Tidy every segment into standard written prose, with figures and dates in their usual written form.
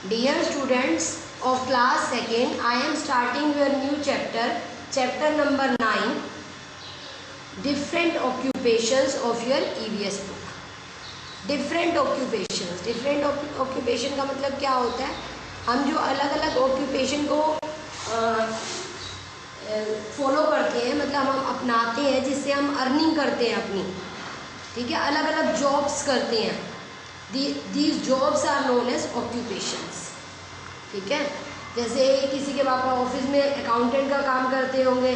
Dear students of class 2nd, I am starting your new chapter, chapter number 9, different occupations of your EVS book. Different occupations. Different occupation का मतलब क्या होता है? हम जो अलग अलग occupation को फॉलो करते हैं, मतलब हम अपनाते हैं जिससे हम अर्निंग करते हैं अपनी, ठीक है, अलग अलग जॉब्स करते हैं. These jobs are known as occupations. ठीक है, जैसे किसी के पापा ऑफिस में अकाउंटेंट का काम करते होंगे,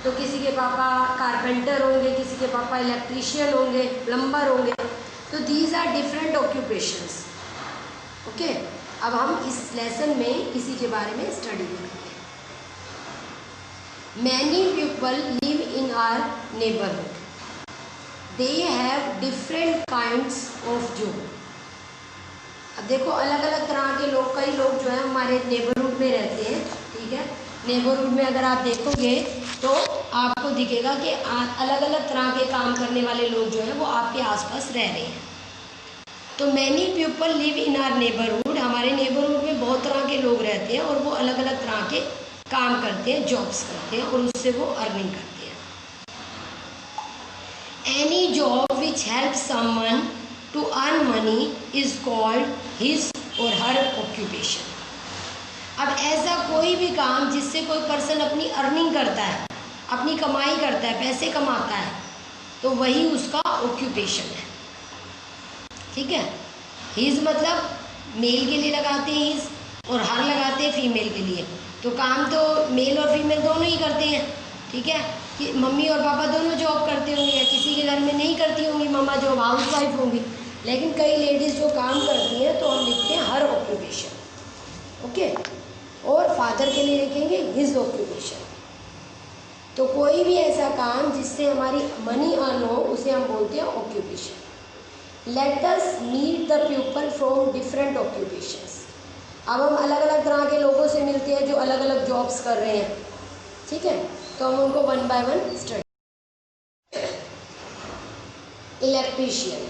तो किसी के पापा कारपेंटर होंगे, किसी के पापा इलेक्ट्रीशियन होंगे, प्लम्बर होंगे. तो these are different occupations. Okay, अब हम इस लेसन में इसी के बारे में स्टडी करेंगे. Many people live in our neighbourhood. They have different kinds of job. अब देखो अलग अलग तरह के लोग, कई लोग जो है हमारे नेबरहुड में रहते हैं. ठीक है, नेबरहुड में अगर आप देखोगे तो आपको दिखेगा कि अलग अलग तरह के काम करने वाले लोग जो हैं वो आपके आसपास रह रहे हैं. तो many people live in our neighbourhood. हमारे नेबरहुड में बहुत तरह के लोग रहते हैं और वो अलग अलग तरह के काम करते हैं, जॉब्स करते हैं और उससे वो अर्निंग करते हैं. Any job which help someone to earn money is called his or her occupation. अब ऐसा कोई भी काम जिससे कोई पर्सन अपनी अर्निंग करता है, अपनी कमाई करता है, पैसे कमाता है, तो वही उसका ऑक्यूपेशन है. ठीक है, हिज मतलब मेल के लिए लगाते हैं हिज, और हर लगाते हैं फीमेल के लिए. तो काम तो मेल और फीमेल दोनों ही करते हैं. ठीक है, कि मम्मी और पापा दोनों जॉब करते होंगे, या किसी के घर में नहीं करती होंगी मम्मा जॉब, हाउस वाइफ होंगी, लेकिन कई लेडीज़ जो काम करती हैं तो हम लिखते हैं हर ऑक्यूपेशन. ओके, और फादर के लिए लिखेंगे हिज ऑक्यूपेशन. तो कोई भी ऐसा काम जिससे हमारी मनी अर्न हो उसे हम बोलते हैं occupation. Let us meet the people from different occupations. अब हम अलग अलग तरह के लोगों से मिलते हैं जो अलग अलग जॉब्स कर रहे हैं. ठीक है, तो हम उनको one by one study. Electrician.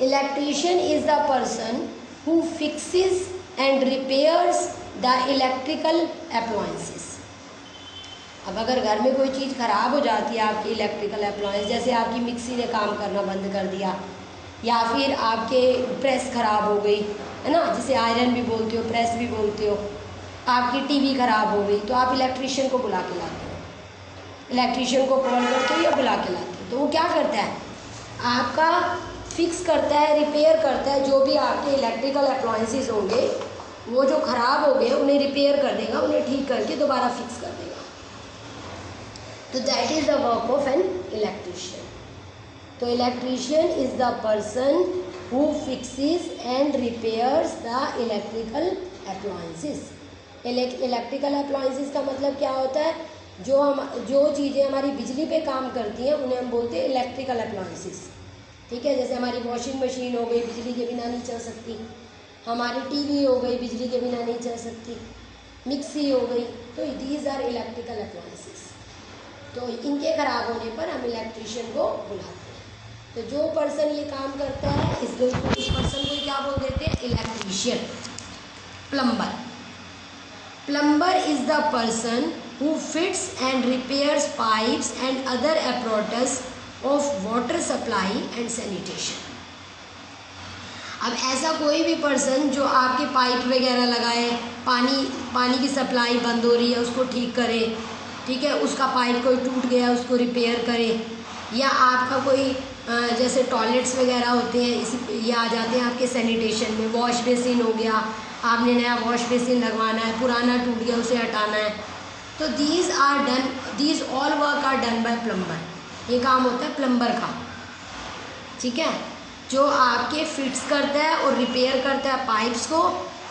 Electrician is the person who fixes and repairs the electrical appliances. अब अगर घर में कोई चीज़ ख़राब हो जाती है, आपकी इलेक्ट्रिकल अप्लायंस, जैसे आपकी मिक्सी ने काम करना बंद कर दिया, या फिर आपके प्रेस ख़राब हो गई, है ना, जिसे आयरन भी बोलते हो, प्रेस भी बोलते हो, आपकी टीवी ख़राब हो गई, तो आप इलेक्ट्रीशियन को बुला के लाते हो. इलेक्ट्रीशियन को कॉल करते हो या बुला के लाते हो. तो वो क्या करता है, आपका फिक्स करता है, रिपेयर करता है. जो भी आपके इलेक्ट्रिकल अप्लायंसेस होंगे वो जो ख़राब हो गए उन्हें रिपेयर कर देगा, उन्हें ठीक करके दोबारा फिक्स कर देगा. तो that is the work of an electrician. तो electrician is the person who fixes and repairs the electrical appliances. Electrical appliances का मतलब क्या होता है, जो चीज़ें हमारी बिजली पे काम करती हैं उन्हें हम बोलते हैं इलेक्ट्रिकल अप्लायंसेस. ठीक है, जैसे हमारी वॉशिंग मशीन हो गई, बिजली के बिना नहीं चल सकती. हमारी टीवी हो गई, बिजली के बिना नहीं चल सकती. मिक्सी हो गई. तो दीज आर इलेक्ट्रिकल अप्लायंसेस. तो इनके ख़राब होने पर हम इलेक्ट्रीशियन को बुलाते हैं. तो जो पर्सन ये काम करता है इस पर्सन को क्या बोल देते हैं, electrician. Plumber. Plumber is the person who fits and repairs pipes and other apparatus of water supply and sanitation. अब ऐसा कोई भी पर्सन जो आपके पाइप वगैरह लगाए, पानी की सप्लाई बंद हो रही है उसको ठीक करे, ठीक है, उसका पाइप कोई टूट गया उसको रिपेयर करे, या आपका कोई जैसे टॉयलेट्स वगैरह होते हैं ये आ जाते हैं आपके सैनिटेशन में. वॉश बेसिन हो गया, आपने नया वॉश बेसिन लगवाना है, पुराना टूट गया उसे हटाना है. तो these all work are done by plumber. ये काम होता है प्लम्बर का. ठीक है, जो आपके फिट्स करता है और रिपेयर करता है पाइप्स को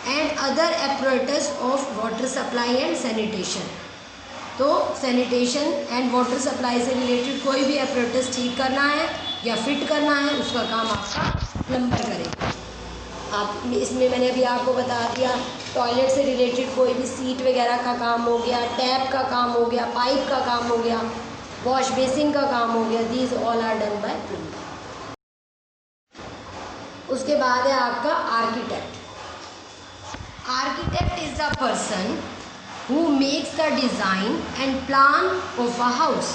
and other apparatus of water supply and sanitation. तो सैनिटेशन एंड वाटर सप्लाई से रिलेटेड कोई भी apparatus ठीक करना है या फिट करना है उसका काम आपका प्लम्बर करेगा. आप इसमें मैंने अभी आपको बता दिया, टॉयलेट से रिलेटेड कोई भी सीट वगैरह का काम हो गया, टैप का काम हो गया, पाइप का काम हो गया, वॉश बेसिन का काम हो गया. These all are done by plumber. उसके बाद है आपका architect. Architect is the person who makes the design and plan of a house.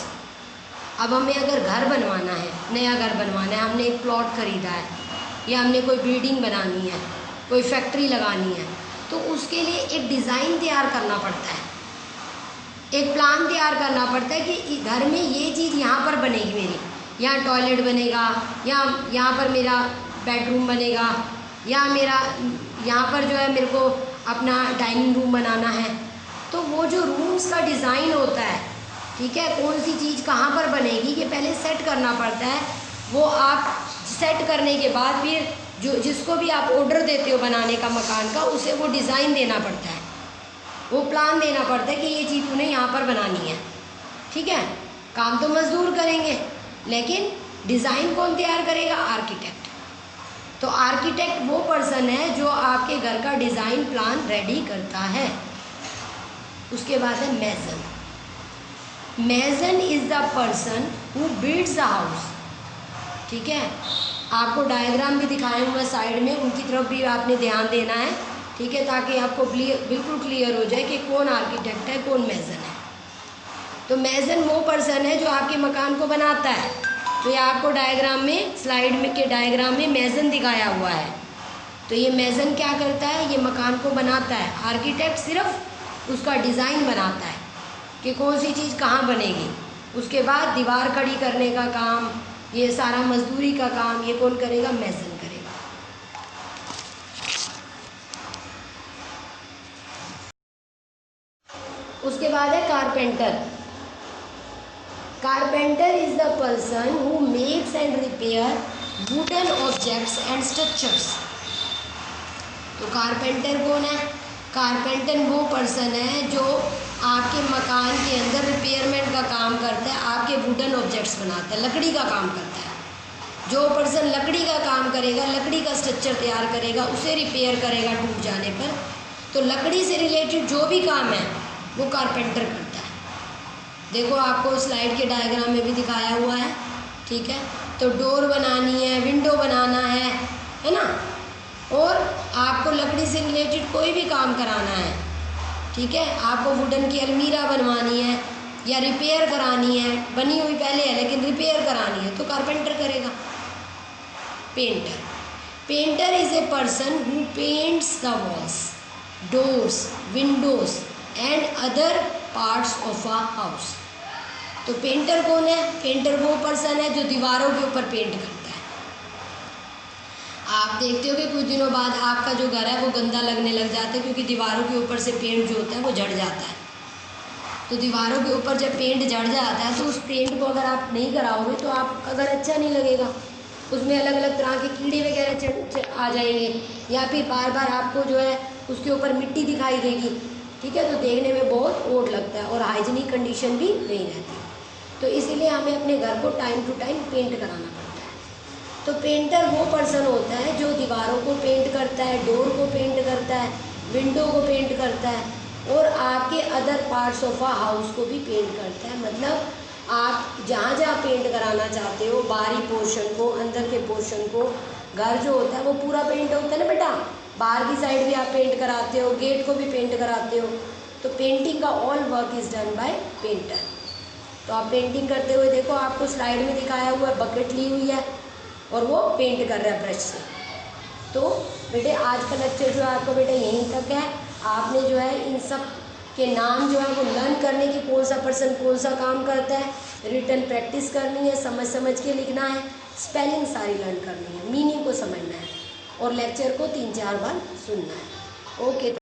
अब हमें अगर घर बनवाना है, नया घर बनवाना है, हमने एक प्लॉट खरीदा है या हमने कोई बिल्डिंग बनानी है, कोई फैक्ट्री लगानी है, तो उसके लिए एक डिज़ाइन तैयार करना पड़ता है, एक प्लान तैयार करना पड़ता है कि घर में ये चीज़ यहाँ पर बनेगी, मेरी यहाँ टॉयलेट बनेगा, या यहाँ पर मेरा बेडरूम बनेगा, या मेरा यहाँ पर जो है मेरे को अपना डाइनिंग रूम बनाना है। तो वो जो रूम्स का डिज़ाइन होता है, ठीक है, कौन सी चीज़ कहाँ पर बनेगी, ये पहले सेट करना पड़ता है। वो आप सेट करने के बाद फिर जो जिसको भी आप ऑर्डर देते हो बनाने का मकान का, उसे वो डिज़ाइन देना पड़ता है, वो प्लान देना पड़ता है कि ये चीज़ उन्हें यहाँ पर बनानी है। ठीक है, काम तो मजदूर करेंगे, लेकिन डिज़ाइन कौन तैयार करेगा? आर्किटेक्ट। तो आर्किटेक्ट वो पर्सन है जो आपके घर का डिज़ाइन प्लान रेडी करता है। उसके बाद है mason. Mason is the person who builds the house. ठीक है, आपको डायग्राम भी दिखाए हुए साइड में, उनकी तरफ भी आपने ध्यान देना है। ठीक है, ताकि आपको बिल्कुल क्लियर हो जाए कि कौन आर्किटेक्ट है, कौन मेसन है। तो मेसन वो पर्सन है जो आपके मकान को बनाता है। तो ये आपको डायग्राम में, स्लाइड में के डायग्राम में मेसन दिखाया हुआ है। तो ये मेसन क्या करता है? ये मकान को बनाता है। आर्किटेक्ट सिर्फ उसका डिज़ाइन बनाता है कि कौन सी चीज़ कहाँ बनेगी। उसके बाद दीवार खड़ी करने का काम, ये सारा मजदूरी का काम, ये कौन करेगा? मेसन करेगा। उसके बाद है carpenter. Carpenter is the person who makes and repair wooden objects and structures. तो कारपेंटर कौन है? कारपेंटर वो पर्सन है जो आपके मकान के अंदर रिपेयरमेंट का काम करता है, आपके वुडन ऑब्जेक्ट्स बनाता है, लकड़ी का काम करता है। जो पर्सन लकड़ी का काम करेगा, लकड़ी का स्ट्रक्चर तैयार करेगा, उसे रिपेयर करेगा टूट जाने पर। तो लकड़ी से रिलेटेड जो भी काम है वो कारपेंटर करता है। देखो, आपको स्लाइड के डायग्राम में भी दिखाया हुआ है। ठीक है, तो डोर बनानी है, विंडो बनाना है ना, और आपको लकड़ी से रिलेटेड कोई भी काम कराना है। ठीक है, आपको वुडन की अलमीरा बनवानी है या रिपेयर करानी है, बनी हुई पहले है लेकिन रिपेयर करानी है, तो कारपेंटर करेगा। Painter. Painter is a person who paints the walls, doors, Windows and other parts of a house. तो पेंटर कौन है? पेंटर वो पर्सन है जो दीवारों के ऊपर पेंट करता है। आप देखते हो कि कुछ दिनों बाद आपका जो घर है वो गंदा लगने लग जाता है, क्योंकि दीवारों के ऊपर से पेंट जो होता है वो झड़ जाता है। तो दीवारों के ऊपर जब पेंट झड़ जाता है तो उस पेंट को अगर आप नहीं कराओगे तो आपका घर अच्छा नहीं लगेगा। उसमें अलग अलग तरह के कीड़े वगैरह आ जाएंगे, या फिर बार बार आपको जो है उसके ऊपर मिट्टी दिखाई देगी। ठीक है, तो देखने में बहुत ओड लगता है और हाइजीनिक कंडीशन भी नहीं रहती। तो इसीलिए हमें अपने घर को टाइम टू टाइम पेंट कराना पड़ता है। तो पेंटर वो पर्सन होता है जो दीवारों को पेंट करता है, डोर को पेंट करता है, विंडो को पेंट करता है, और आपके other parts of a house को भी पेंट करता है। मतलब आप जहाँ जहाँ पेंट कराना चाहते हो, बाहरी पोर्शन को, अंदर के पोर्शन को, घर जो होता है वो पूरा पेंट होता है ना बेटा, बाहर की साइड भी आप पेंट कराते हो, गेट को भी पेंट कराते हो। तो पेंटिंग का all work is done by painter. तो आप पेंटिंग करते हुए देखो, आपको स्लाइड में दिखाया हुआ है, बकेट ली हुई है और वो पेंट कर रहा है ब्रश से। तो बेटे आज का लेक्चर जो है आपका बेटा यहीं तक है। आपने जो है इन सब के नाम जो है वो लर्न करने की, कौन सा पर्सन कौन सा काम करता है, रिटन प्रैक्टिस करनी है, समझ समझ के लिखना है, स्पेलिंग सारी लर्न करनी है, मीनिंग को समझना है, और लेक्चर को 3-4 बार सुनना है। ओके।